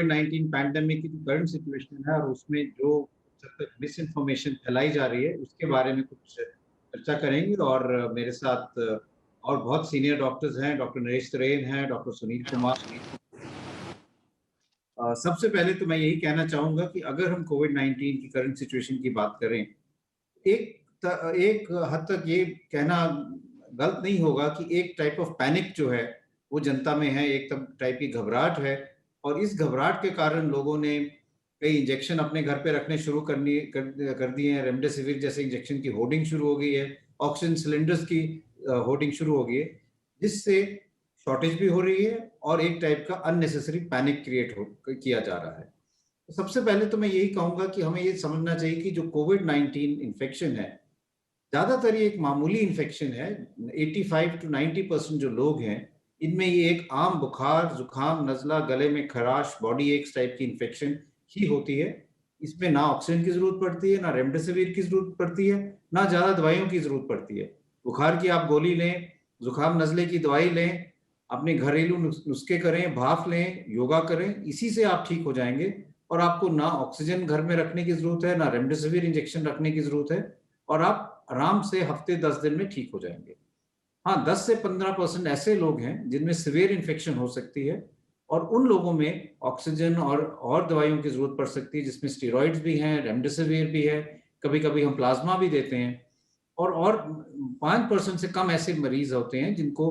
कोविड-19 pandemic की जो current situation है और उसमें जो जब तक मिस इन्फॉर्मेशन फैलाई जा रही है, उसके बारे में कुछ चर्चा करेंगे और मेरे साथ और बहुत सीनियर डॉक्टर्स हैं, डॉक्टर नरेश तरेन हैं, डॉक्टर सुनील कुमार। सबसे पहले तो मैं यही कहना चाहूँगा कि अगर हम कोविड-19 की करंट सिचुएशन की बात करें, एक हद तक ये कहना गलत नहीं होगा कि एक टाइप ऑफ पैनिक जो है, वो जनता में है, एक तब टाइप की घबराहट है और इस घबराहट के कारण लोगों ने कई इंजेक्शन अपने घर पे रखने शुरू कर दिए हैं। रेमडेसिविर जैसे इंजेक्शन की होर्डिंग शुरू हो गई है, ऑक्सीजन सिलेंडर्स की होर्डिंग शुरू हो गई है, जिससे शॉर्टेज भी हो रही है और एक टाइप का अननेसेसरी पैनिक किया जा रहा है। तो सबसे पहले तो मैं यही कहूँगा कि हमें ये समझना चाहिए कि जो कोविड-19 इन्फेक्शन है, ज़्यादातर ये एक मामूली इन्फेक्शन है। 85 टू 90% जो लोग हैं, इनमें ये एक आम बुखार, जुकाम, नज़ला, गले में खराश, बॉडी एक्स टाइप की इन्फेक्शन ही होती है। इसमें ना ऑक्सीजन की ज़रूरत पड़ती है, ना रेमडेसिविर की ज़रूरत पड़ती है, ना ज़्यादा दवाइयों की ज़रूरत पड़ती है। बुखार की आप गोली लें, जुकाम, नज़ले की दवाई लें, अपने घरेलू नुस्खे करें, भाप लें, योगा करें, इसी से आप ठीक हो जाएँगे और आपको ना ऑक्सीजन घर में रखने की ज़रूरत है, ना रेमडेसिविर इंजेक्शन रखने की ज़रूरत है और आप आराम से हफ्ते 10 दिन में ठीक हो जाएँगे। हाँ, 10 से 15% ऐसे लोग हैं जिनमें सीवियर इन्फेक्शन हो सकती है और उन लोगों में ऑक्सीजन और दवाइयों की ज़रूरत पड़ सकती है जिसमें स्टेरॉइड्स भी हैं, रेमडेसिविर भी है, कभी-कभी हम प्लाज़्मा भी देते हैं और 5% से कम ऐसे मरीज़ होते हैं जिनको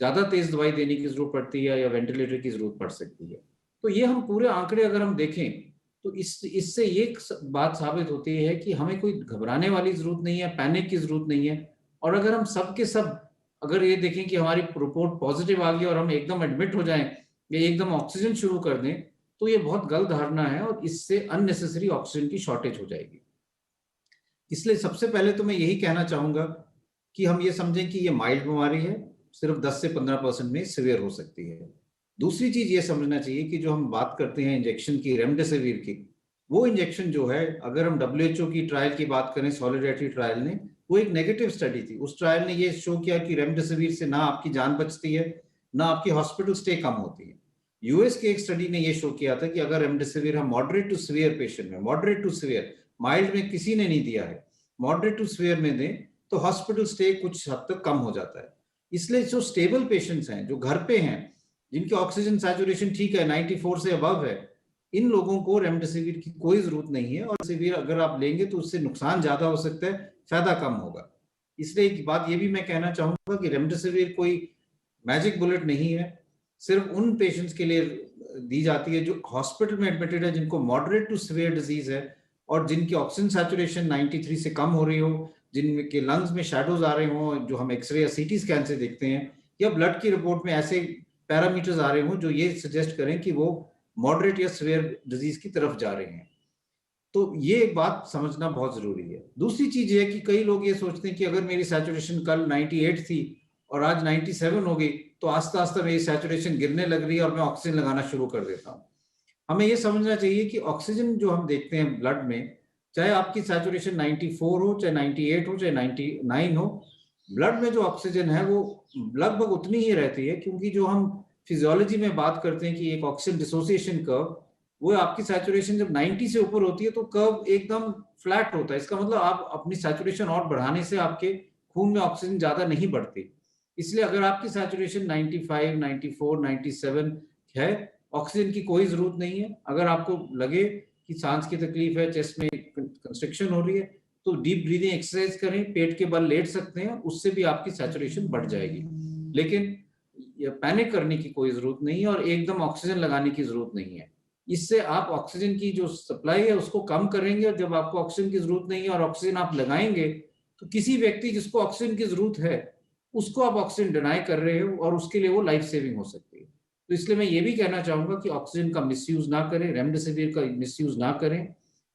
ज़्यादा तेज़ दवाई देने की ज़रूरत पड़ती है या वेंटिलेटर की ज़रूरत पड़ सकती है। तो ये हम पूरे आंकड़े अगर हम देखें, तो इससे ये बात साबित होती है कि हमें कोई घबराने वाली ज़रूरत नहीं है, पैनिक की ज़रूरत नहीं है और अगर हम सब के सब अगर ये देखें कि हमारी रिपोर्ट पॉजिटिव आ गई और हम एकदम एडमिट हो जाएँ या एकदम ऑक्सीजन शुरू कर दें, तो ये बहुत गलत धारणा है और इससे अननेसेसरी ऑक्सीजन की शॉर्टेज हो जाएगी। इसलिए सबसे पहले तो मैं यही कहना चाहूँगा कि हम ये समझें कि ये माइल्ड बीमारी है, सिर्फ 10 से 15% में सीवियर हो सकती है। दूसरी चीज़ ये समझना चाहिए कि जो हम बात करते हैं इंजेक्शन की, रेमडेसिविर की, वो इंजेक्शन जो है, अगर हम डब्ल्यूएचओ की ट्रायल की बात करें, सॉलिडारिटी ट्रायल ने, वो एक नेगेटिव स्टडी थी। उस ट्रायल ने ये शो किया कि रेमडेसिविर से ना आपकी जान बचती है, ना आपकी हॉस्पिटल स्टे कम होती है। यूएस की एक स्टडी ने ये शो किया था कि अगर रेमडेसिविर हम मॉडरेट टू सीवियर पेशेंट में, मॉडरेट टू सीवियर, माइल्ड में किसी ने नहीं दिया है, मॉडरेट टू सीवियर में दें, तो हॉस्पिटल स्टे कुछ हद तक कम हो जाता है। इसलिए जो स्टेबल पेशेंट्स हैं, जो घर पे हैं, जिनकी ऑक्सीजन सैचुरेशन ठीक है, 94 से अबव है, इन लोगों को रेमडेसिविर की कोई ज़रूरत नहीं है और रेमडेसिविर अगर आप लेंगे तो उससे नुकसान ज़्यादा हो सकता है, फ़ायदा कम होगा। इसलिए एक बात ये भी मैं कहना चाहूँगा कि रेमडेसिविर कोई मैजिक बुलेट नहीं है, सिर्फ उन पेशेंट्स के लिए दी जाती है जो हॉस्पिटल में एडमिटेड है, जिनको मॉडरेट टू सीवियर डिजीज़ है और जिनकी ऑक्सीजन सैचुरेशन 93 से कम हो रही हो, जिनके लंग्स में शैडोज़ आ रहे हों, जो हम एक्स-रे या सीटी स्कैन से देखते हैं या ब्लड की रिपोर्ट में ऐसे पैरामीटर्स आ रहे हों जो ये सजेस्ट करें कि वो मॉडरेट या सीवियर डिजीज़ की तरफ जा रहे हैं। तो ये एक बात समझना बहुत ज़रूरी है। दूसरी चीज़ ये है कि कई लोग ये सोचते हैं कि अगर मेरी सैचुरेशन कल 98 थी और आज 97 हो गई, तो आस्ता-आस्ता मेरी सैचुरेशन गिरने लग रही है और मैं ऑक्सीजन लगाना शुरू कर देता हूँ। हमें ये समझना चाहिए कि ऑक्सीजन जो हम देखते हैं ब्लड में, चाहे आपकी सैचुरेशन 94 हो, चाहे 98 हो, चाहे 99 हो, ब्लड में जो ऑक्सीजन है वो लगभग उतनी ही रहती है क्योंकि जो हम फिजियोलॉजी में बात करते हैं कि एक ऑक्सीजन डिसोसिएशन कर्व, वो आपकी सैचुरेशन जब 90 से ऊपर होती है तो कर्व एकदम फ्लैट होता है। इसका मतलब आप अपनी सैचुरेशन और बढ़ाने से आपके खून में ऑक्सीजन ज़्यादा नहीं बढ़ती। इसलिए अगर आपकी सैचुरेशन 95, 94, 97 है, ऑक्सीजन की कोई ज़रूरत नहीं है। अगर आपको लगे कि सांस की तकलीफ है, चेस्ट में कंस्ट्रिक्शन हो रही है, तो डीप ब्रीदिंग एक्सरसाइज करें, पेट के बल लेट सकते हैं, उससे भी आपकी सैचुरेशन बढ़ जाएगी। लेकिन ये पैनिक करने की कोई ज़रूरत नहीं है और एकदम ऑक्सीजन लगाने की ज़रूरत नहीं है। इससे आप ऑक्सीजन की जो सप्लाई है उसको कम करेंगे और जब आपको ऑक्सीजन की ज़रूरत नहीं है और ऑक्सीजन आप लगाएँगे, तो किसी व्यक्ति जिसको ऑक्सीजन की ज़रूरत है, उसको आप ऑक्सीजन डिनाई कर रहे हो और उसके लिए वो लाइफ सेविंग हो सकती है। तो इसलिए मैं ये भी कहना चाहूँगा कि ऑक्सीजन का मिसयूज़ ना करें, रेमडेसिविर का मिसयूज़ ना करें,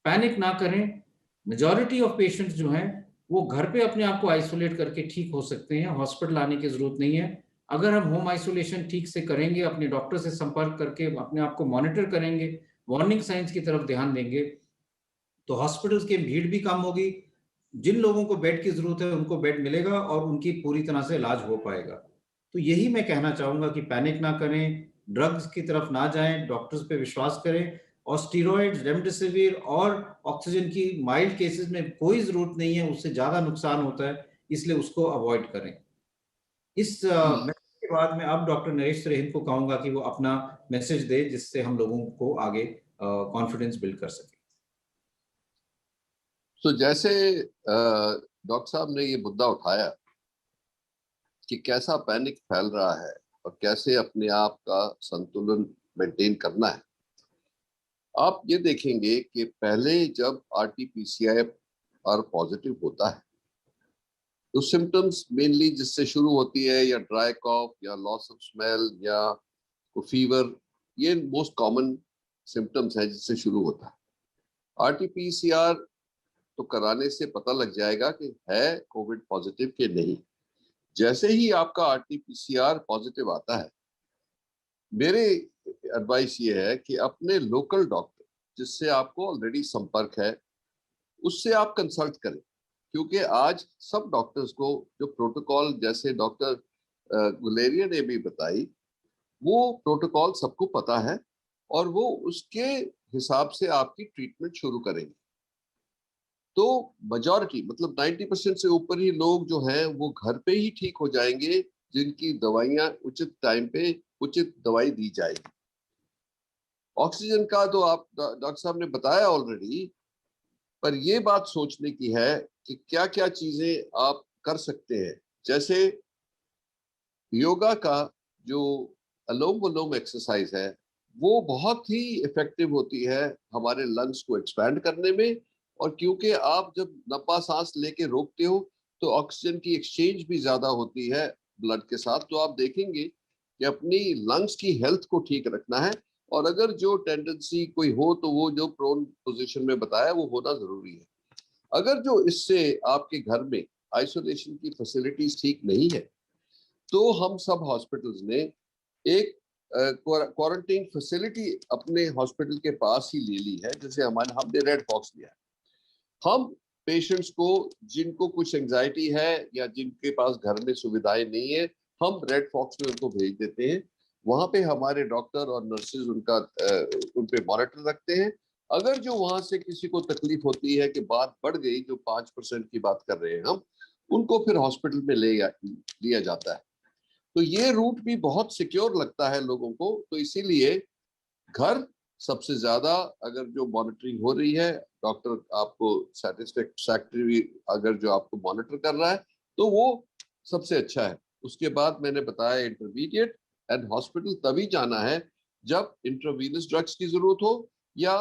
पैनिक ना करें। मेजॉरिटी ऑफ पेशेंट्स जो हैं, वो घर पे अपने आप को आइसोलेट करके ठीक हो सकते हैं, हॉस्पिटल आने की ज़रूरत नहीं है। अगर हम होम आइसोलेशन ठीक से करेंगे, अपने डॉक्टर से संपर्क करके अपने आप को मॉनिटर करेंगे, वार्निंग साइन्स की तरफ ध्यान देंगे, तो हॉस्पिटल्स की भीड़ भी कम होगी। जिन लोगों को बेड की ज़रूरत है, उनको बेड मिलेगा और उनकी पूरी तरह से इलाज हो पाएगा। तो यही मैं कहना चाहूँगा कि पैनिक ना करें, ड्रग्स की तरफ ना जाएं, डॉक्टर्स पे विश्वास करें, और स्टीरॉइड्स, रेमडेसिविर और ऑक्सीजन की माइल्ड केसेस में कोई जरूरत नहीं है, उससे ज्यादा नुकसान होता है, इसलिए उसको अवॉइड करें। इस मैसेज के बाद मैं अब डॉक्टर नरेश त्रेहिन को कहूंगा कि वो अपना मैसेज दे, जिससे हम लोगों को आगे कॉन्फिडेंस बिल्ड कर सके। तो जैसे डॉक्टर साहब ने ये मुद्दा उठाया कि कैसा पैनिक फैल रहा है और कैसे अपने आप का संतुलन मेंटेन करना है, आप ये देखेंगे कि पहले जब आरटीपीसीआर पॉजिटिव होता है तो सिम्टम्स मेनली जिससे शुरू होती है या ड्राई कॉफ या लॉस ऑफ स्मेल या फीवर, ये मोस्ट कॉमन सिम्टम्स है जिससे शुरू होता है। आरटीपीसीआर तो कराने से पता लग जाएगा कि है कोविड पॉजिटिव के नहीं। जैसे ही आपका आरटीपीसीआर पॉजिटिव आता है, मेरे एडवाइस ये है कि अपने लोकल डॉक्टर जिससे आपको ऑलरेडी संपर्क है उससे आप कंसल्ट करें, क्योंकि आज सब डॉक्टर्स को जो प्रोटोकॉल जैसे डॉक्टर गुलेरिया ने भी बताई वो प्रोटोकॉल सबको पता है और वो उसके हिसाब से आपकी ट्रीटमेंट शुरू करेंगे। तो मेजॉरिटी मतलब 90% से ऊपर ही लोग जो हैं वो घर पे ही ठीक हो जाएंगे जिनकी दवाइयां उचित टाइम पे उचित दवाई दी जाएगी। ऑक्सीजन का तो आप डॉक्टर साहब ने बताया ऑलरेडी, पर ये बात सोचने की है कि क्या क्या चीजें आप कर सकते हैं। जैसे योगा का जो अलोम विलोम एक्सरसाइज है वो बहुत ही इफेक्टिव होती है हमारे लंग्स को एक्सपैंड करने में, और क्योंकि आप जब लंबा सांस लेके रोकते हो तो ऑक्सीजन की एक्सचेंज भी ज्यादा होती है ब्लड के साथ, तो आप देखेंगे कि अपनी लंग्स की हेल्थ को ठीक रखना है। और अगर जो टेंडेंसी कोई हो तो वो जो प्रोन पोजीशन में बताया वो होना जरूरी है। अगर जो इससे आपके घर में आइसोलेशन की फैसिलिटीज ठीक नहीं है तो हम सब हॉस्पिटल्स ने एक क्वारंटीन फैसिलिटी अपने हॉस्पिटल के पास ही ले ली है। जैसे हमने रेड फॉक्स लिया है, हम पेशेंट्स को जिनको कुछ एंजाइटी है या जिनके पास घर में सुविधाएं नहीं है हम रेड फॉक्स में उनको भेज देते हैं। वहां पे हमारे डॉक्टर और नर्सेज उन पे मॉनिटर रखते हैं। अगर जो वहां से किसी को तकलीफ होती है कि बात बढ़ गई, जो 5% की बात कर रहे हैं हम, उनको फिर हॉस्पिटल में लिया जाता है। तो ये रूट भी बहुत सिक्योर लगता है लोगों को, तो इसीलिए घर सबसे ज्यादा अगर जो मॉनिटरिंग हो रही है, डॉक्टर आपको सेटिस्फैक्टरी अगर जो आपको मॉनिटर कर रहा है तो वो सबसे अच्छा है। उसके बाद मैंने बताया इंटरमीडिएट एंड हॉस्पिटल तभी जाना है जब इंट्रावीनस ड्रग्स की जरूरत हो या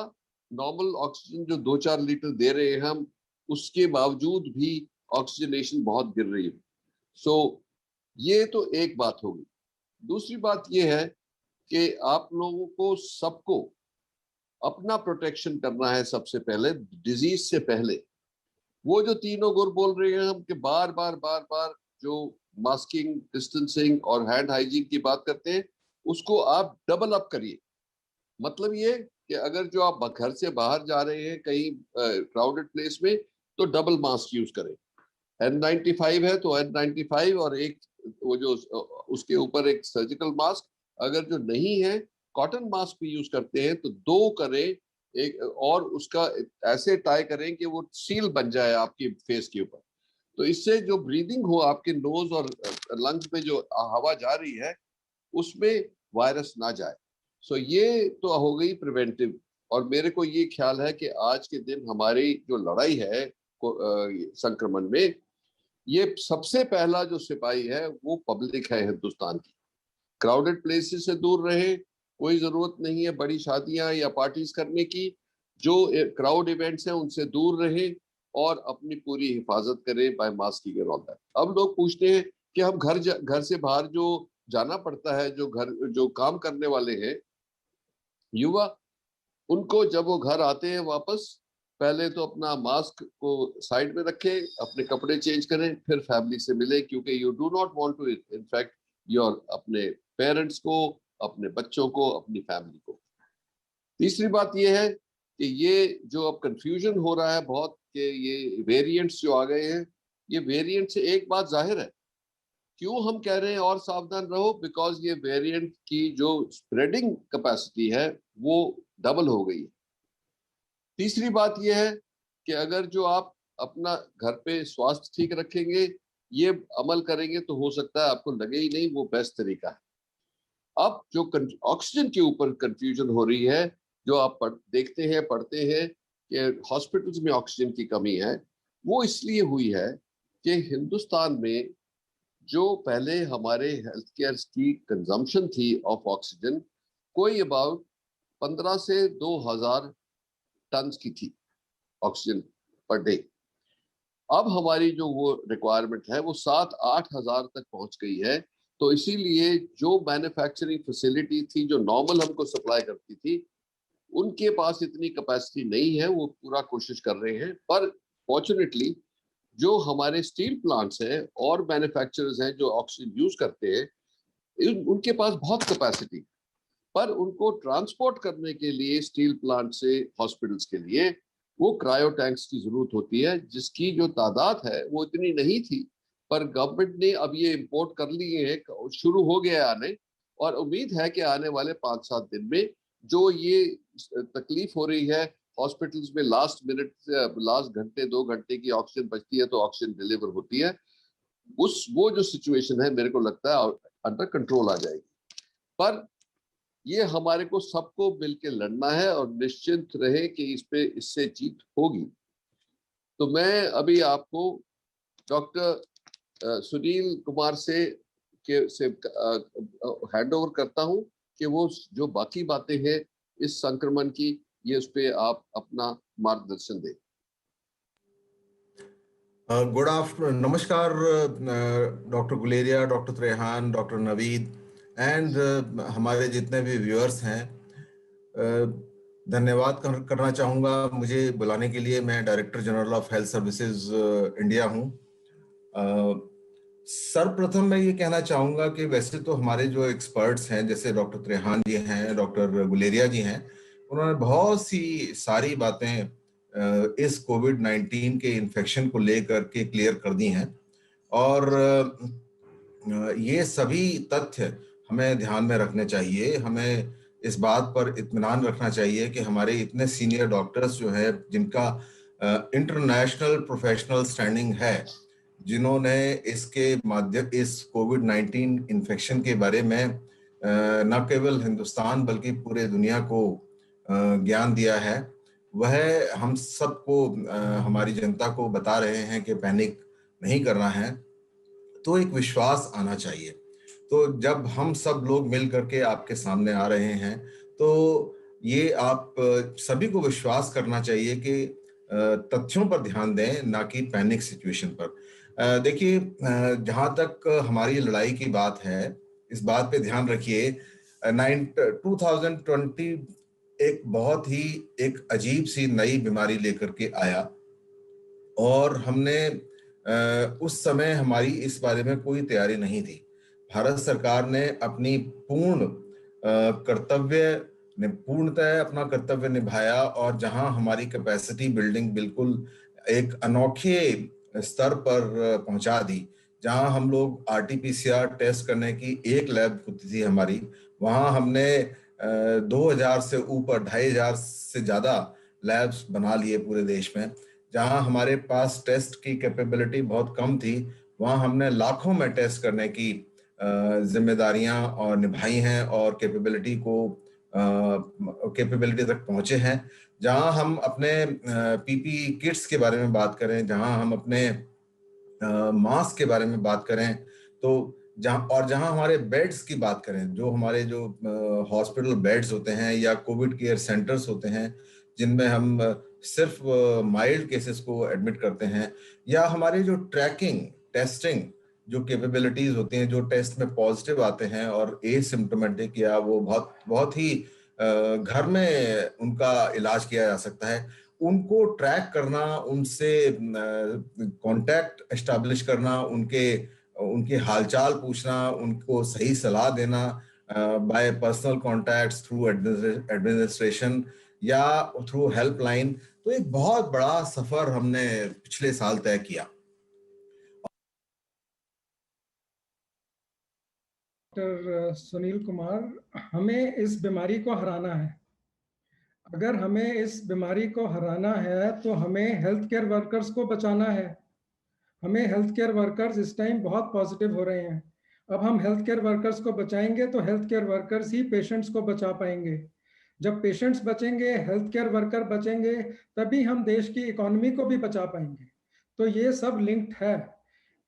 नॉर्मल ऑक्सीजन जो 2-4 लीटर दे रहे हैं हम उसके बावजूद भी ऑक्सीजनेशन बहुत गिर रही है। सो ये तो एक बात होगी। दूसरी बात ये है कि आप लोगों को सबको अपना प्रोटेक्शन करना है सबसे पहले, डिजीज से पहले। वो जो तीनों गुर बोल रहे हैं हम कि बार बार बार बार जो मास्किंग, डिस्टेंसिंग और हैंड हाइजीन की बात करते हैं उसको आप डबल अप करिए। मतलब ये कि अगर जो आप घर से बाहर जा रहे हैं कहीं क्राउडेड प्लेस में तो डबल मास्क यूज करें। N95 है तो N95 और एक वो जो उसके ऊपर एक सर्जिकल मास्क, अगर जो नहीं है कॉटन मास्क भी यूज करते हैं तो 2 करें। एक और उसका ऐसे टाई करें कि वो सील बन जाए आपकी फेस के ऊपर, तो इससे जो ब्रीदिंग हो आपके नोज और लंग्स में जो हवा जा रही है उसमें वायरस ना जाए। सो ये तो हो गई प्रिवेंटिव। और मेरे को ये ख्याल है कि आज के दिन हमारी जो लड़ाई है संक्रमण में, ये सबसे पहला जो सिपाही है वो पब्लिक है हिंदुस्तान की। क्राउडेड प्लेसेस से दूर रहे, कोई जरूरत नहीं है बड़ी शादियां या पार्टीज करने की। जो क्राउड इवेंट्स हैं उनसे दूर रहे और अपनी पूरी हिफाजत करें by masking and all that. अब लोग पूछते हैं कि हम घर से बाहर जो जाना पड़ता है, जो काम करने वाले हैं युवा, उनको जब वो घर आते हैं वापस पहले तो अपना मास्क को साइड में रखें, अपने कपड़े चेंज करें, फिर फैमिली से मिले, क्योंकि you do not want to infect your अपने पेरेंट्स को, अपने बच्चों को, अपनी फैमिली को। तीसरी बात ये है कि ये जो अब कंफ्यूजन हो रहा है बहुत कि ये वेरिएंट्स जो आ गए हैं, ये वेरिएंट से एक बात जाहिर है क्यों हम कह रहे हैं और सावधान रहो? बिकॉज ये वेरिएंट की जो स्प्रेडिंग कैपेसिटी है वो डबल हो गई है। तीसरी बात यह है कि अगर जो आप अपना घर पे स्वास्थ्य ठीक रखेंगे, ये अमल करेंगे, तो हो सकता है आपको लगे ही नहीं, वो बेस्ट तरीका है। अब जो ऑक्सीजन के ऊपर कंफ्यूजन हो रही है, जो आप देखते हैं, पढ़ते हैं कि हॉस्पिटल्स में ऑक्सीजन की कमी है, वो इसलिए हुई है कि हिंदुस्तान में जो पहले हमारे हेल्थ केयर की कंजम्पशन थी ऑफ ऑक्सीजन, कोई अबाउट 15 से 2000 टन की थी ऑक्सीजन पर डे। अब हमारी जो वो रिक्वायरमेंट है वो 7-8 हजार तक पहुंच गई है। तो इसीलिए जो मैन्युफैक्चरिंग फैसिलिटी थी जो नॉर्मल हमको सप्लाई करती थी, उनके पास इतनी कैपेसिटी नहीं है, वो पूरा कोशिश कर रहे हैं। पर फॉर्चुनेटली जो हमारे स्टील प्लांट्स हैं और मैन्युफैक्चरर्स हैं जो ऑक्सीजन यूज करते हैं, उनके पास बहुत कैपेसिटी, पर उनको ट्रांसपोर्ट करने के लिए स्टील प्लांट से हॉस्पिटल्स के लिए वो क्रायो टैंक्स की जरूरत होती है, जिसकी जो तादाद है वो इतनी नहीं थी। पर गवर्नमेंट ने अब ये इंपोर्ट कर लिए हैं, शुरू हो गया आने, और उम्मीद है कि आने वाले 5-7 दिन में जो ये तकलीफ हो रही है हॉस्पिटल्स में, लास्ट मिनट, लास्ट घंटे 2 घंटे की ऑक्सीजन बचती है तो ऑक्सीजन डिलीवर होती है, उस वो जो सिचुएशन है मेरे को लगता है अंडर कंट्रोल आ जाएगी। पर ये हमारे को सबको मिलकर लड़ना है और निश्चिंत रहे कि इस पे इससे जीत होगी। तो मैं अभी आपको डॉक्टर सुनील कुमार से हैंड ओवर करता हूं कि वो जो बाकी बातें हैं इस संक्रमण की, ये उस पे आप अपना मार्गदर्शन दें। गुड आफ्टरनून, नमस्कार doctor Guleria, doctor Trehan, doctor Naveed and हमारे जितने भी व्यूअर्स हैं, धन्यवाद करना चाहूँगा मुझे बुलाने के लिए। मैं director general of health services India हूँ। सर्वप्रथम मैं ये कहना चाहूँगा कि वैसे तो हमारे जो एक्सपर्ट्स हैं, जैसे डॉक्टर त्रेहान जी हैं, डॉक्टर गुलेरिया जी हैं, उन्होंने बहुत सी सारी बातें इस कोविड-19 के इन्फेक्शन को लेकर के क्लियर कर दी हैं। और ये सभी तथ्य हमें ध्यान में रखने चाहिए। हमें इस बात पर इत्मीनान रखना चाहिए कि हमारे इतने सीनियर डॉक्टर्स जो है, जिनका इंटरनेशनल प्रोफेशनल स्टैंडिंग है, जिन्होंने इस कोविड-19 इन्फेक्शन के बारे में न केवल हिंदुस्तान बल्कि पूरे दुनिया को ज्ञान दिया है, वह हम सबको, हमारी जनता को बता रहे हैं कि पैनिक नहीं करना है। तो एक विश्वास आना चाहिए। तो जब हम सब लोग मिल करके आपके सामने आ रहे हैं, तो ये आप सभी को विश्वास करना चाहिए कि तथ्यों पर ध्यान दें, ना कि पैनिक सिचुएशन पर। देखिए, जहाँ तक हमारी लड़ाई की बात है, इस बात पे ध्यान रखिए, 2020 एक बहुत ही एक अजीब सी नई बीमारी लेकर के आया, और हमने उस समय हमारी इस बारे में कोई तैयारी नहीं थी। भारत सरकार ने अपनी पूर्णतः अपना कर्तव्य निभाया, और जहां हमारी कैपेसिटी बिल्डिंग बिल्कुल एक अनोखे स्तर पर पहुंचा दी, जहां हम लोग आरटीपीसीआर टेस्ट करने की एक लैब होती थी हमारी, वहां हमने 2000 से ऊपर 2500 से ज्यादा लैब्स बना लिए पूरे देश में। जहां हमारे पास टेस्ट की कैपेबिलिटी बहुत कम थी, वहां हमने लाखों में टेस्ट करने की जिम्मेदारियां और निभाई हैं, और कैपेबिलिटी तक पहुंचे हैं। जहां हम अपने पीपी किट्स के बारे में बात करें, जहां हम अपने मास्क के बारे में बात करें, तो जहां हमारे बेड्स की बात करें, जो हमारे जो हॉस्पिटल बेड्स होते हैं या कोविड केयर सेंटर्स होते हैं, जिनमें हम सिर्फ माइल्ड केसेस को एडमिट करते हैं, या हमारे जो ट्रैकिंग टेस्टिंग जो कैपेबिलिटीज होती हैं, जो टेस्ट में पॉजिटिव आते हैं और एसिम्प्टोमेटिक, या वो बहुत बहुत ही घर में उनका इलाज किया जा सकता है, उनको ट्रैक करना, उनसे कांटेक्ट एस्टैब्लिश करना, उनके हालचाल पूछना, उनको सही सलाह देना bye personal contacts, through administration या थ्रू हेल्पलाइन, तो एक बहुत बड़ा सफर हमने पिछले साल तय किया। डॉक्टर सुनील कुमार, हमें इस बीमारी को हराना है। अगर हमें इस बीमारी को हराना है तो हमें हेल्थ केयर वर्कर्स को बचाना है। हमें हेल्थ केयर वर्कर्स इस टाइम बहुत पॉजिटिव हो रहे हैं। अब हम हेल्थ केयर वर्कर्स को बचाएंगे तो हेल्थ केयर वर्कर्स ही पेशेंट्स को बचा पाएंगे। जब पेशेंट्स बचेंगे, हेल्थ केयर वर्कर बचेंगे, तभी हम देश की इकोनॉमी को भी बचा पाएंगे। तो ये सब लिंक्ड है।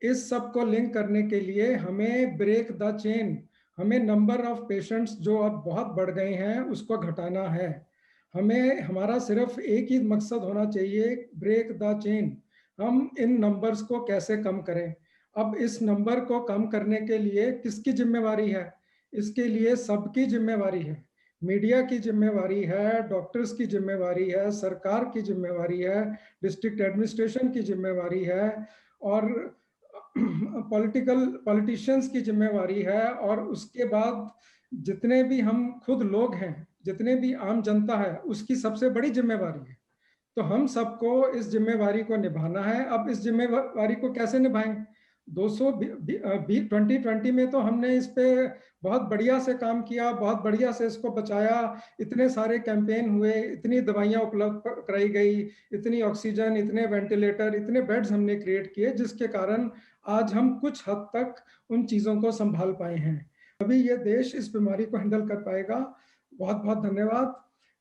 इस सब को लिंक करने के लिए हमें ब्रेक द चेन, हमें नंबर ऑफ पेशेंट्स जो अब बहुत बढ़ गए हैं उसको घटाना है। हमें, हमारा सिर्फ एक ही मकसद होना चाहिए, ब्रेक द चेन। हम इन नंबर्स को कैसे कम करें। अब इस नंबर को कम करने के लिए किसकी जिम्मेवारी है? इसके लिए सबकी जिम्मेवारी है। मीडिया की जिम्मेवारी है, डॉक्टर्स की जिम्मेवारी है, सरकार की जिम्मेवारी है, डिस्ट्रिक्ट एडमिनिस्ट्रेशन की जिम्मेवारी है, और पॉलिटिशियंस की जिम्मेवारी है, और उसके बाद जितने भी हम खुद लोग हैं, जितने भी आम जनता है, उसकी सबसे बड़ी जिम्मेवारी है। तो हम सबको इस जिम्मेवारी को निभाना है। अब इस जिम्मेवारी को कैसे निभाएं? 2020 में तो हमने इस पे बहुत बढ़िया से काम किया, बहुत बढ़िया से इसको बचाया। इतने सारे कैंपेन हुए, इतनी दवाइयां उपलब्ध कराई गई, इतनी ऑक्सीजन, इतने वेंटिलेटर, इतने बेड्स हमने क्रिएट किए, जिसके कारण आज हम कुछ हद तक उन चीजों को संभाल पाए हैं। अभी ये देश इस बीमारी को हैंडल कर पाएगा। बहुत बहुत धन्यवाद।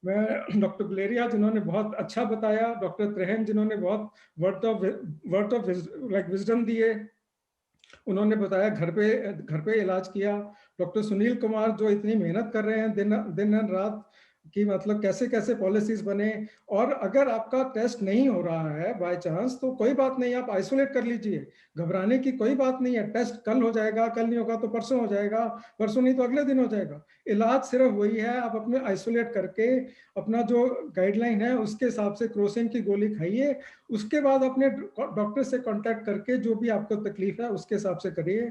मैं डॉक्टर गुलेरिया जिन्होंने बहुत अच्छा बताया, डॉक्टर त्रेहन जिन्होंने बहुत वर्ड ऑफ विजडम दिए, उन्होंने बताया घर पे इलाज किया, डॉक्टर सुनील कुमार जो इतनी मेहनत कर रहे हैं दिन रात कि मतलब कैसे कैसे पॉलिसीज बने। और अगर आपका टेस्ट नहीं हो रहा है बाय चांस, तो कोई बात नहीं, आप आइसोलेट कर लीजिए, घबराने की कोई बात नहीं है। टेस्ट कल हो जाएगा, कल नहीं होगा तो परसों हो जाएगा, परसों नहीं तो अगले दिन हो जाएगा। इलाज सिर्फ वही है, आप अपने आइसोलेट करके अपना जो गाइडलाइन है उसके हिसाब से क्रोसिन की गोली खाइए, उसके बाद अपने डॉक्टर से कांटेक्ट करके जो भी आपको तकलीफ है उसके हिसाब से करिए।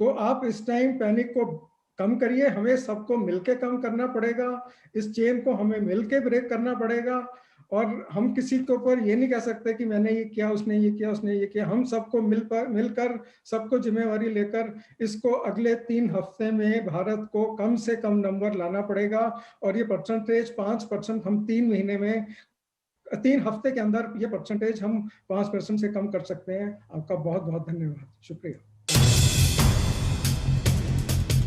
तो आप इस टाइम पैनिक को कम करिए, हमें सबको मिलके कम करना पड़ेगा, इस चेन को हमें मिलके ब्रेक करना पड़ेगा। और हम किसी के ऊपर ये नहीं कह सकते कि मैंने ये किया, उसने ये किया, उसने ये किया। हम सबको मिलकर सबको जिम्मेवारी लेकर इसको अगले 3 हफ्ते में भारत को कम से कम नंबर लाना पड़ेगा। और ये परसेंटेज 5% हम 3 महीने में, 3 हफ्ते के अंदर ये परसेंटेज हम 5% से कम कर सकते हैं। आपका बहुत बहुत धन्यवाद, शुक्रिया।